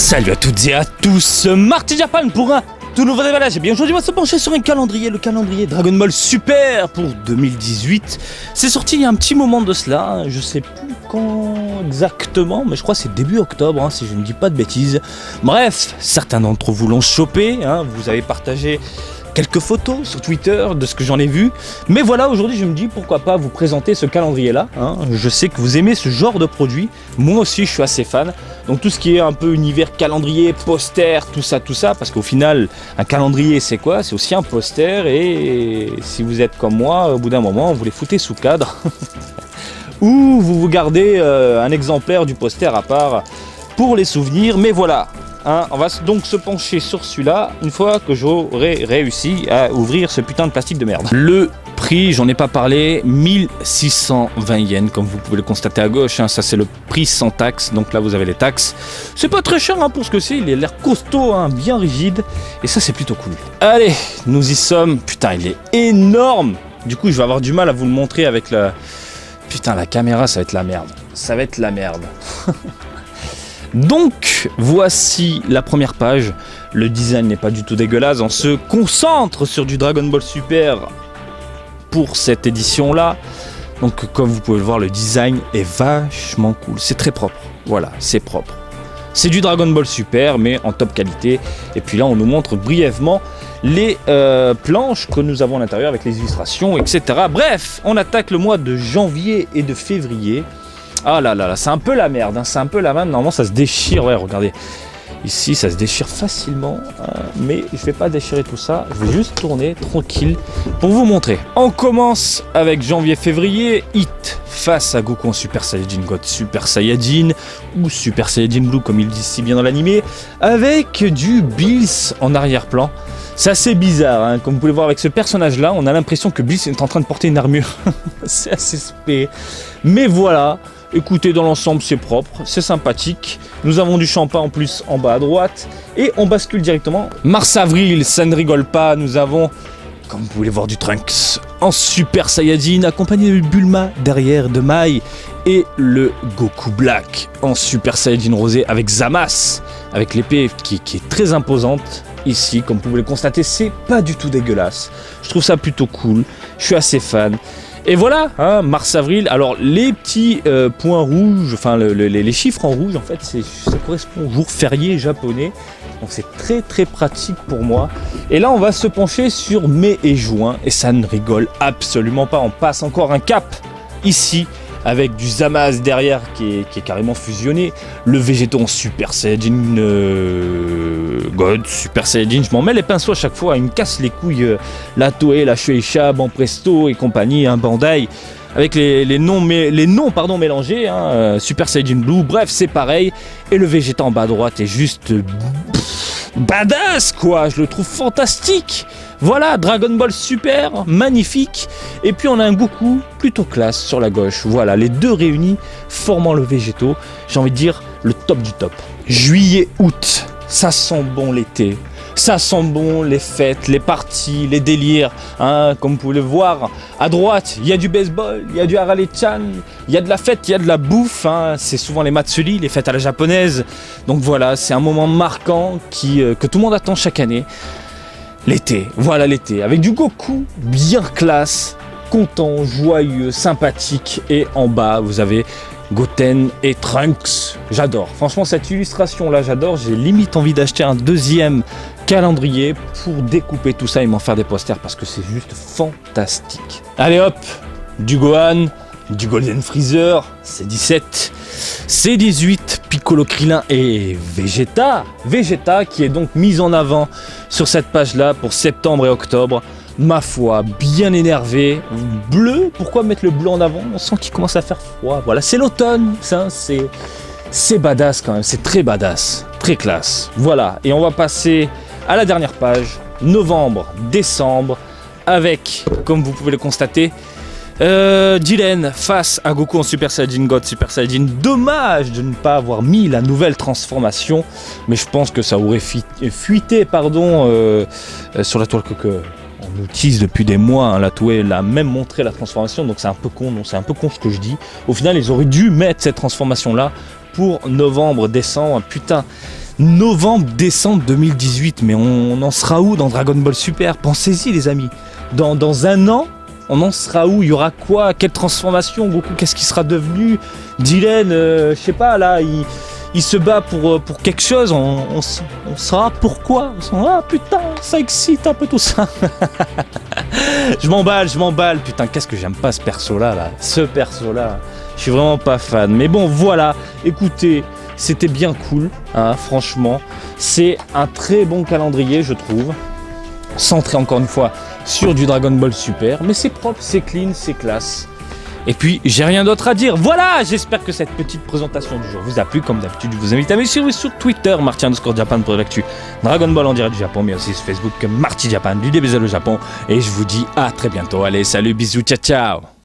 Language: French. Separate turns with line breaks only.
Salut à toutes et à tous, Marty Japan pour un tout nouveau dévalage. Et bien aujourd'hui on va se pencher sur un calendrier, le calendrier Dragon Ball Super pour 2018. C'est sorti il y a un petit moment de cela, je sais plus quand exactement, mais je crois que c'est début octobre, hein, si je ne dis pas de bêtises. Bref, certains d'entre vous l'ont chopé, hein, vous avez partagé quelques photos sur Twitter de ce que j'en ai vu. Mais voilà, aujourd'hui je me dis pourquoi pas vous présenter ce calendrier là, hein. Je sais que vous aimez ce genre de produit, moi aussi je suis assez fan. Donc tout ce qui est un peu univers calendrier, poster, tout ça, parce qu'au final un calendrier c'est quoi? C'est aussi un poster, et si vous êtes comme moi, au bout d'un moment vous les foutez sous cadre ou vous gardez un exemplaire du poster à part pour les souvenirs. Mais voilà, hein, on va donc se pencher sur celui-là une fois que j'aurai réussi à ouvrir ce putain de plastique de merde. Le prix, j'en ai pas parlé, 1620 yens, comme vous pouvez le constater à gauche, hein, ça c'est le prix sans taxe, donc là vous avez les taxes. C'est pas très cher, hein, pour ce que c'est, il a l'air costaud, hein, bien rigide, et ça c'est plutôt cool. Allez, nous y sommes, putain il est énorme. Du coup je vais avoir du mal à vous le montrer avec la... Putain la caméra ça va être la merde, ça va être la merde. Donc voici la première page, le design n'est pas du tout dégueulasse, on se concentre sur du Dragon Ball Super pour cette édition là. Donc comme vous pouvez le voir, le design est vachement cool, c'est très propre, voilà, c'est propre. C'est du Dragon Ball Super mais en top qualité. Et puis là on nous montre brièvement les planches que nous avons à l'intérieur avec les illustrations, etc. Bref, on attaque le mois de janvier et de février. Ah là là là, c'est un peu la merde, hein, c'est un peu la merde. Normalement ça se déchire, ouais, regardez. Ici ça se déchire facilement, hein, mais je vais pas déchirer tout ça, je vais juste tourner tranquille pour vous montrer. On commence avec janvier-février, Hit face à Goku en Super Saiyajin God Super Saiyajin ou Super Saiyajin Blue comme ils disent si bien dans l'animé, avec du Bills en arrière-plan. C'est assez bizarre, hein. Comme vous pouvez le voir avec ce personnage là, on a l'impression que Bills est en train de porter une armure. C'est assez spé. Mais voilà, écoutez, dans l'ensemble c'est propre, c'est sympathique. Nous avons du champagne en plus en bas à droite. Et on bascule directement. Mars-avril, ça ne rigole pas, nous avons, comme vous pouvez voir, du Trunks en Super Saiyajin, accompagné de Bulma derrière, de Mai, et le Goku Black en Super Saiyajin rosé avec Zamasu, avec l'épée qui est très imposante. Ici, comme vous pouvez le constater, c'est pas du tout dégueulasse. Je trouve ça plutôt cool, je suis assez fan. Et voilà, hein, mars-avril. Alors les petits points rouges, enfin les chiffres en rouge, en fait, ça correspond au jour férié japonais. Donc c'est très très pratique pour moi. Et là, on va se pencher sur mai et juin, et ça ne rigole absolument pas. On passe encore un cap ici, avec du Zamasu derrière qui est carrément fusionné, le Végéto en Super Saiyajin God, Super Saiyajin, je m'en mets les pinceaux à chaque fois, il me casse les couilles, la Toei, la Shueisha, Banpresto et compagnie, hein, Bandai, avec les noms mélangés, hein, Super Saiyajin Blue, bref c'est pareil, et le Vegeta en bas à droite est juste badass quoi, je le trouve fantastique. Voilà, Dragon Ball Super, magnifique. Et puis on a un Goku plutôt classe sur la gauche. Voilà, les deux réunis formant le Végéto. J'ai envie de dire le top du top. Juillet, août, ça sent bon l'été. Ça sent bon les fêtes, les parties, les délires. Hein, comme vous pouvez le voir, à droite, il y a du baseball, il y a du Harale-chan, il y a de la fête, il y a de la bouffe. Hein, c'est souvent les matsuri, les fêtes à la japonaise. Donc voilà, c'est un moment marquant que tout le monde attend chaque année. L'été, voilà l'été, avec du Goku bien classe, content, joyeux, sympathique. Et en bas, vous avez Goten et Trunks. J'adore, franchement cette illustration là, j'adore. J'ai limite envie d'acheter un deuxième calendrier pour découper tout ça et m'en faire des posters parce que c'est juste fantastique. Allez hop, du Gohan, du Golden Freezer, C17, C18, Piccolo Krillin et Vegeta. Vegeta qui est donc mise en avant sur cette page là pour septembre et octobre. Ma foi, bien énervé, bleu, pourquoi mettre le bleu en avant? On sent qu'il commence à faire froid, voilà, c'est l'automne, c'est badass quand même, c'est très badass, très classe. Voilà, et on va passer à la dernière page, novembre, décembre, avec, comme vous pouvez le constater, Jiren face à Goku en Super Saiyajin God, Super Saiyajin. Dommage de ne pas avoir mis la nouvelle transformation, mais je pense que ça aurait fuité, sur la toile que on nous tease depuis des mois, hein. La Toei l'a même montré la transformation, donc c'est un peu con, c'est un peu con ce que je dis. Au final, ils auraient dû mettre cette transformation là pour novembre, décembre, putain. Novembre-décembre 2018, mais on en sera où dans Dragon Ball Super? Pensez-y les amis, dans un an, on en sera où? Il y aura quoi? Quelle transformation? Goku, qu'est-ce qu'il sera devenu? Jiren, je sais pas, là, il se bat pour quelque chose, on saura pourquoi. Ah putain, ça excite un peu tout ça. Je m'emballe, putain, qu'est-ce que j'aime pas ce perso-là, ce perso-là. Je suis vraiment pas fan. Mais bon, voilà, écoutez, c'était bien cool, hein, franchement. C'est un très bon calendrier, je trouve. Centré encore une fois sur du Dragon Ball Super. Mais c'est propre, c'est clean, c'est classe. Et puis, j'ai rien d'autre à dire. Voilà, j'espère que cette petite présentation du jour vous a plu. Comme d'habitude, je vous invite à me suivre sur Twitter, Marty_Japan pour l'actu Dragon Ball en direct du Japon, mais aussi sur Facebook, Marty Japan, du DBZ au Japon. Et je vous dis à très bientôt. Allez, salut, bisous, ciao, ciao.